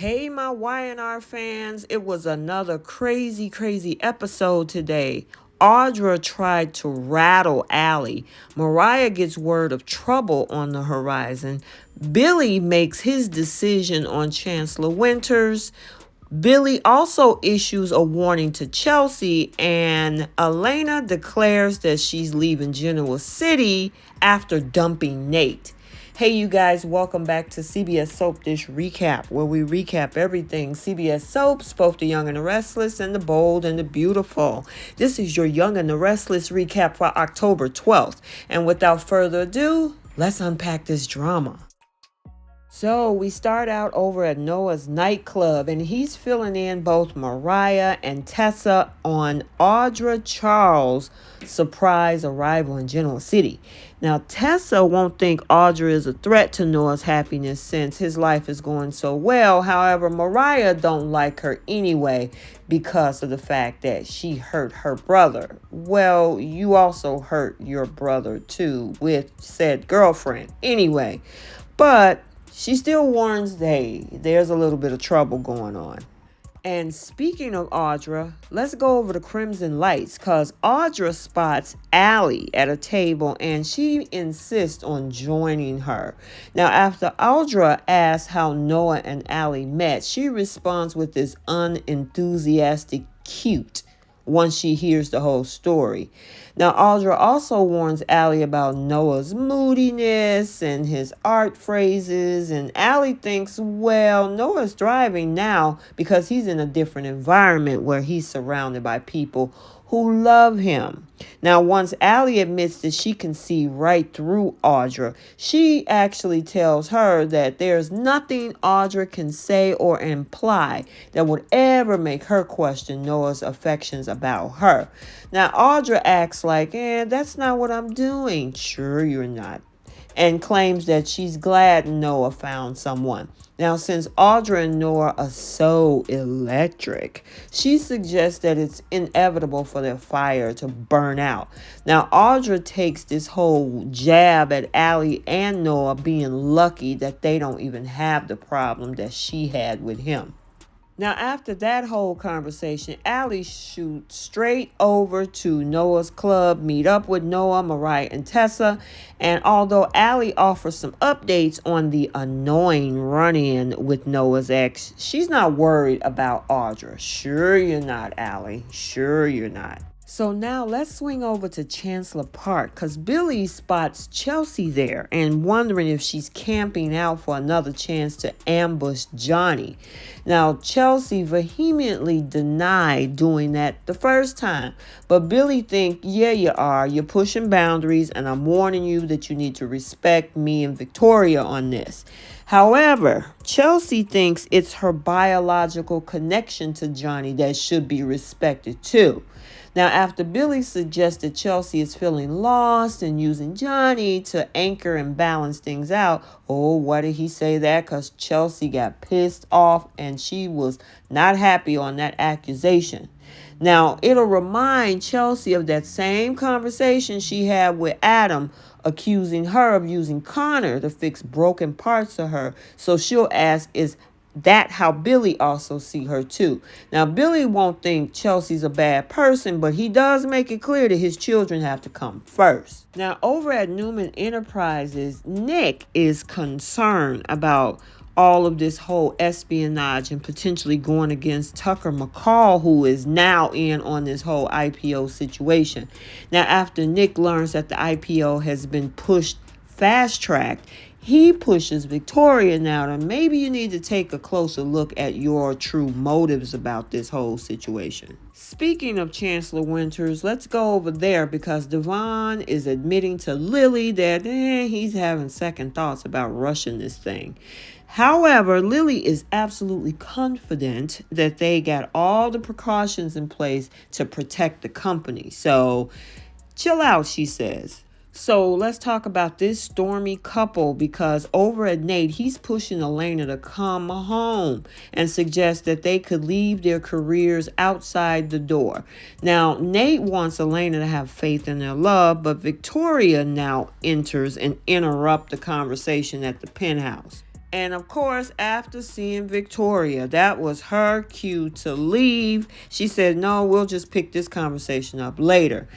Hey, my Y&R fans, it was another crazy episode today. Audra tried to rattle Allie. Mariah gets word of trouble on the horizon. Billy makes his decision on Chancellor-Winters. Billy also issues a warning to Chelsea, and Elena declares that she's leaving Genoa City after dumping Nate. Hey, you guys, welcome back to CBS Soap Dish Recap, where we recap everything CBS Soaps, both the young and the restless, and the bold and the beautiful. This is your Young and the Restless recap for October 12th. And without further ado, let's unpack this drama. So we start out over at Noah's nightclub, and he's filling in both Mariah and Tessa on Audra Charles' surprise arrival in Genoa City. Now, Tessa won't think Audra is a threat to Noah's happiness since his life is going so well. However, Mariah don't like her anyway because of the fact that she hurt her brother. Well, you also hurt your brother too with said girlfriend. Anyway, but she still warns they there's a little bit of trouble going on. And speaking of Audra, let's go over the Crimson Lights because Audra spots Allie at a table and she insists on joining her. Now, after Audra asks how Noah and Allie met, she responds with this unenthusiastic cute once she hears the whole story. Now, Audra also warns Allie about Noah's moodiness and his art phrases, and Allie thinks, well, Noah's thriving now because he's in a different environment where he's surrounded by people who love him. Now, once Allie admits that she can see right through Audra, she actually tells her that there's nothing Audra can say or imply that would ever make her question Noah's affections about her. Now, Audra acts like, that's not what I'm doing. Sure, you're not. And claims that she's glad Noah found someone. Now, since Audra and Noah are so electric, she suggests that it's inevitable for their fire to burn out. Now, Audra takes this whole jab at Allie and Noah being lucky that they don't even have the problem that she had with him. Now, after that whole conversation, Allie shoots straight over to Noah's club, meet up with Noah, Mariah, and Tessa. And although Allie offers some updates on the annoying run-in with Noah's ex, she's not worried about Audra. Sure you're not, Allie. Sure you're not. So now let's swing over to Chancellor Park because Billy spots Chelsea there and wondering if she's camping out for another chance to ambush Johnny. Now, Chelsea vehemently denied doing that the first time, but Billy thinks, yeah, you are. You're pushing boundaries, and I'm warning you that you need to respect me and Victoria on this. However, Chelsea thinks it's her biological connection to Johnny that should be respected too. Now, after Billy suggested Chelsea is feeling lost and using Johnny to anchor and balance things out, oh, why did he say that? Because Chelsea got pissed off and she was not happy on that accusation. Now, it'll remind Chelsea of that same conversation she had with Adam, accusing her of using Connor to fix broken parts of her. So she'll ask, is that how Billy also see her too? Now, Billy won't think Chelsea's a bad person, but he does make it clear that his children have to come first. Now, over at Newman Enterprises, Nick is concerned about all of this whole espionage and potentially going against Tucker McCall, who is now in on this whole IPO situation. Now, after Nick learns that the IPO has been pushed fast-tracked, he pushes Victoria now to maybe you need to take a closer look at your true motives about this whole situation. Speaking of Chancellor-Winters, let's go over there because Devon is admitting to Lily that he's having second thoughts about rushing this thing. However, Lily is absolutely confident that they got all the precautions in place to protect the company. So, chill out, she says. So let's talk about this stormy couple because over at Nate, he's pushing Elena to come home and suggests that they could leave their careers outside the door. Now, Nate wants Elena to have faith in their love, but Victoria now enters and interrupts the conversation at the penthouse. And of course, after seeing Victoria, that was her cue to leave. She said, no, we'll just pick this conversation up later.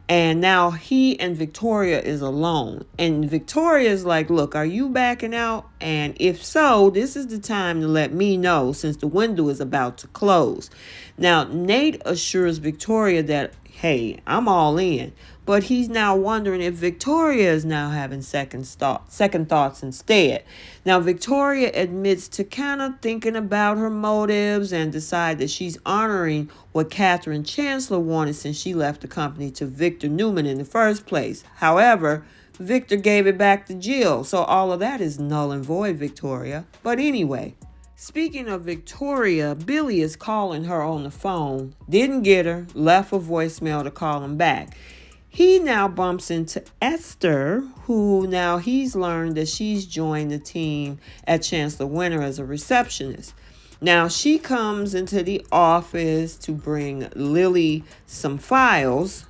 And now he and Victoria is alone. And Victoria is like, look, are you backing out? And if so, this is the time to let me know since the window is about to close. Now, Nate assures Victoria that, hey, I'm all in. But he's now wondering if Victoria is now having second thoughts instead. Now, Victoria admits to kind of thinking about her motives and decide that she's honoring what Catherine Chancellor wanted since she left the company to Victor Newman in the first place. However, Victor gave it back to Jill, so all of that is null and void, Victoria. But anyway, speaking of Victoria, Billy is calling her on the phone. Didn't get her, left a voicemail to call him back. He now bumps into Esther, who now he's learned that she's joined the team at Chancellor-Winters as a receptionist. Now she comes into the office to bring Lily some files.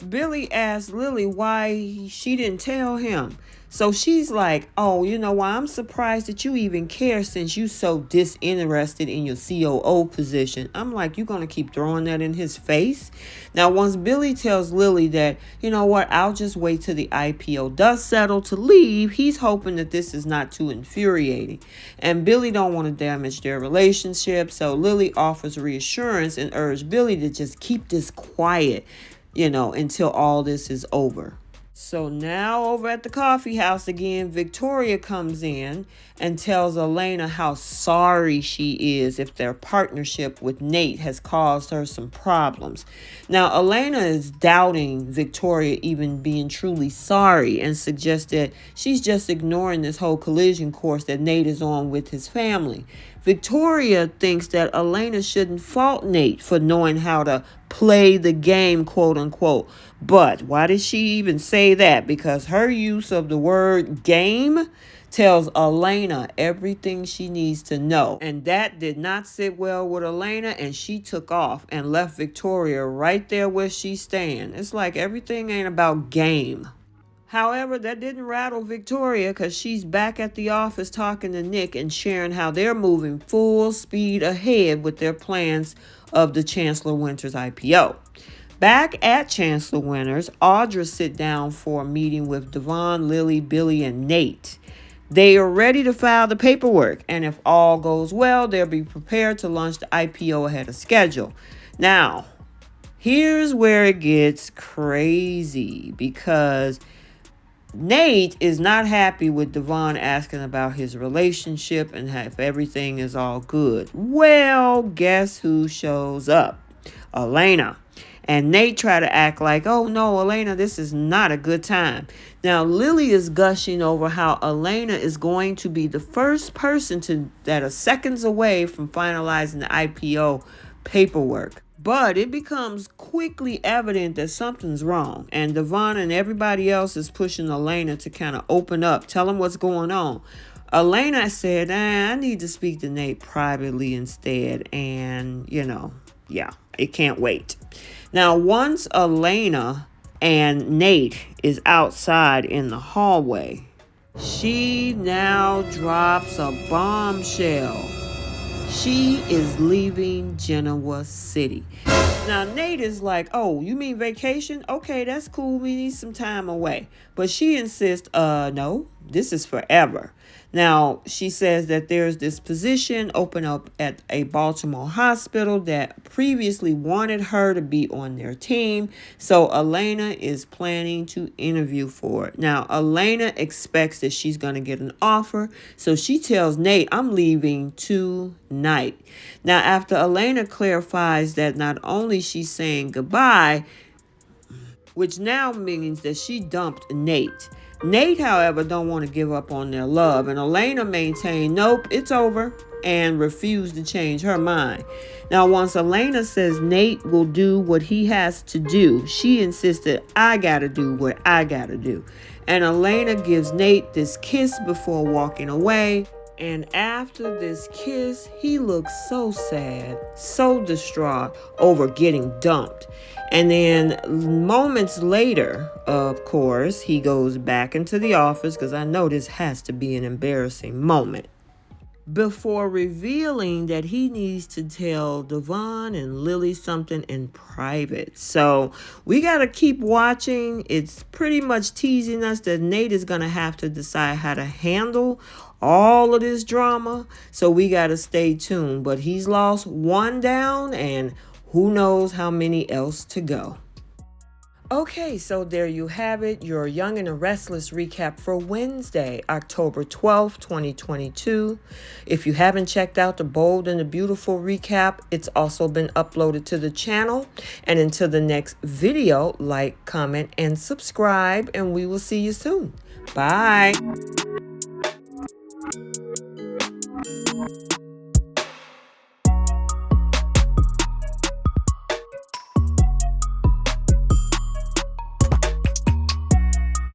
Billy asked Lily why she didn't tell him. So she's like, oh, you know why? I'm surprised that you even care since you so disinterested in your COO position. I'm like, you going to keep throwing that in his face? Now, once Billy tells Lily that, you know what, I'll just wait till the IPO does settle to leave, he's hoping that this is not too infuriating. And Billy don't want to damage their relationship. So Lily offers reassurance and urges Billy to just keep this quiet, until all this is over. So now over at the coffee house again, Victoria comes in and tells Elena how sorry she is if their partnership with Nate has caused her some problems. Now, Elena is doubting Victoria even being truly sorry and suggests that she's just ignoring this whole collision course that Nate is on with his family. Victoria thinks that Elena shouldn't fault Nate for knowing how to play the game, quote unquote. But why did she even say that? Because her use of the word game tells Elena everything she needs to know. And that did not sit well with Elena, and she took off and left Victoria right there where she stands. It's like everything ain't about game. However, that didn't rattle Victoria because she's back at the office talking to Nick and sharing how they're moving full speed ahead with their plans of the Chancellor-Winters IPO. Back at Chancellor-Winters, Audra sit down for a meeting with Devon, Lily, Billy, and Nate. They are ready to file the paperwork, and if all goes well, they'll be prepared to launch the IPO ahead of schedule. Now, here's where it gets crazy because Nate is not happy with Devon asking about his relationship and if everything is all good. Well, guess who shows up? Elena. And Nate try to act like, oh no, Elena, this is not a good time. Now, Lily is gushing over how Elena is going to be the first person that is seconds away from finalizing the IPO paperwork. But it becomes quickly evident that something's wrong. And Devon and everybody else is pushing Elena to kind of open up, tell them what's going on. Elena said, I need to speak to Nate privately instead. And, it can't wait. Now, once Elena and Nate is outside in the hallway, she now drops a bombshell. She is leaving Genoa City. Now, Nate is like, oh, you mean vacation? Okay, that's cool. We need some time away. But she insists, no, this is forever. Now, she says that there's this position open up at a Baltimore hospital that previously wanted her to be on their team. So Elena is planning to interview for it. Now, Elena expects that she's going to get an offer. So she tells Nate, I'm leaving tonight. Now, after Elena clarifies that not only she's saying goodbye, which now means that she dumped Nate. Nate, however, don't want to give up on their love, and Elena maintained, nope, it's over, and refused to change her mind. Now, once Elena says Nate will do what he has to do, she insisted, I gotta do what I gotta do. And Elena gives Nate this kiss before walking away. And after this kiss, he looks so sad, so distraught over getting dumped. And then moments later, of course, he goes back into the office because I know this has to be an embarrassing moment. before revealing that he needs to tell Devon and Lily something in private. So we got to keep watching. It's pretty much teasing us that Nate is going to have to decide how to handle all of this drama. So we got to stay tuned. But he's lost one down, and who knows how many else to go. Okay, so there you have it, your Young and the Restless recap for Wednesday, October 12th, 2022. If you haven't checked out the Bold and the Beautiful recap, it's also been uploaded to the channel. And until the next video, like, comment, and subscribe, and we will see you soon. Bye.